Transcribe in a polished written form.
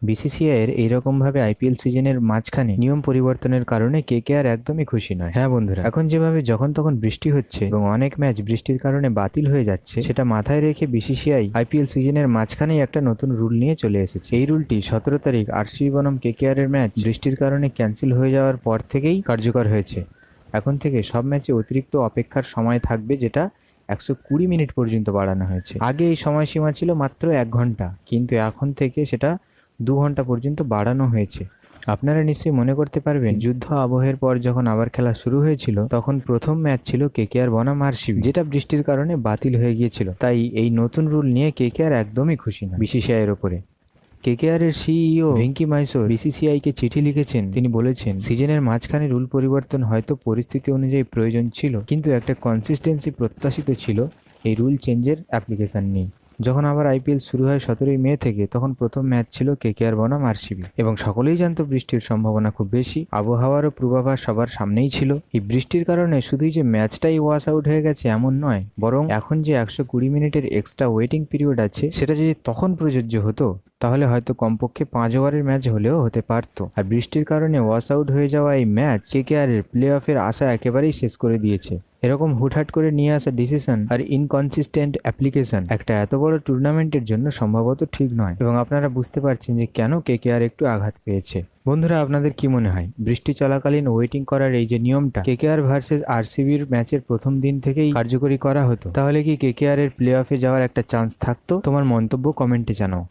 BCCI এর এইরকম ভাবে আইপিএল সিজনের মাঝখানে নিয়ম পরিবর্তনের কারণে কেকেআর একদমই খুশি নয়। হ্যাঁ বন্ধুরা, এখন যেভাবে যখন তখন বৃষ্টি হচ্ছে এবং অনেক ম্যাচ বৃষ্টির কারণে বাতিল হয়ে যাচ্ছে, সেটা মাথায় রেখে বিসিসিআই আইপিএল সিজনের মাঝখানেই একটা নতুন রুল নিয়ে চলে এসেছে। এই রুলটি 17 তারিখ আরসিবি বনাম কেকেআর এর ম্যাচ বৃষ্টির কারণে ক্যান্সেল হয়ে যাওয়ার পর থেকেই কার্যকর হয়েছে। এখন থেকে সব ম্যাচে অতিরিক্ত অপেক্ষার সময় থাকবে, যেটা 120 মিনিট পর্যন্ত বাড়ানো হয়েছে। আগে এই সময়সীমা ছিল মাত্র 1 ঘন্টা, কিন্তু এখন থেকে সেটা 2 ঘন্টা পর্যন্ত বাড়ানো হয়েছে। আপনারা নিশ্চয়ই মনে করতে পারবেন, যুদ্ধ আবহের পর যখন আবার খেলা শুরু হয়েছিল তখন প্রথম ম্যাচ ছিল কেকেআর বনাম আরসিবি, যেটা বৃষ্টির কারণে বাতিল হয়ে গিয়েছিল। তাই এই নতুন রুল নিয়ে কেকেআর একদমই খুশি না বিসিসিআই এর ওপরে। কেকেআর এর সিইও ভেঙ্কি মাইসোর বিসিসিআই কে চিঠি লিখেছেন। তিনি বলেছেন, সিজনের মাঝখানে রুল পরিবর্তন হয়তো পরিস্থিতি অনুযায়ী প্রয়োজন ছিল, কিন্তু একটা কনসিস্টেন্সি প্রত্যাশিত ছিল। এই রুল চেঞ্জের অ্যাপ্লিকেশন নেই। যখন আবার আইপিএল শুরু হয় 17 মে থেকে, তখন প্রথম ম্যাচ ছিল কেকেআর বনাম আরসিবি এবং সকলেই জানতো বৃষ্টির সম্ভাবনা খুব বেশি। আবহাওয়ারও পূর্বাভাস সবার সামনেই ছিল। এই বৃষ্টির কারণে শুধুই যে ম্যাচটাই ওয়াশ আউট হয়ে গেছে এমন নয়, বরং এখন যে 120 মিনিটের এক্সট্রা ওয়েটিং পিরিয়ড আছে, সেটা যদি তখন প্রযোজ্য হতো তাহলে হয়তো কমপক্ষে 5 ওভারের ম্যাচ হলেও হতে পারতো। আর বৃষ্টির কারণে ওয়াশ আউট হয়ে যাওয়া এই ম্যাচ কেকেআর এর প্লে অফের আশা একেবারেই শেষ করে দিয়েছে। এরকম হুটহাট করে নিয়ে আসা ডিসিশন আর ইনকনসিস্টেন্ট অ্যাপ্লিকেশন একটা এত বড় টুর্নামেন্টের জন্য সম্ভবত ঠিক নয়, এবং আপনারা বুঝতে পারছেন যে কেন কেকেআর একটু আঘাত পেয়েছে। বন্ধুরা, আপনাদের কি মনে হয়, বৃষ্টি চলাকালীন ওয়েটিং করার এই যে নিয়মটা কেকেআর ভার্সেস আরসিবির ম্যাচের প্রথম দিন থেকেই কার্যকরী করা হতো, তাহলে কি কেকেআর এর প্লে অফে যাওয়ার একটা চান্স থাকতো? তোমার মন্তব্য কমেন্টে জানাও।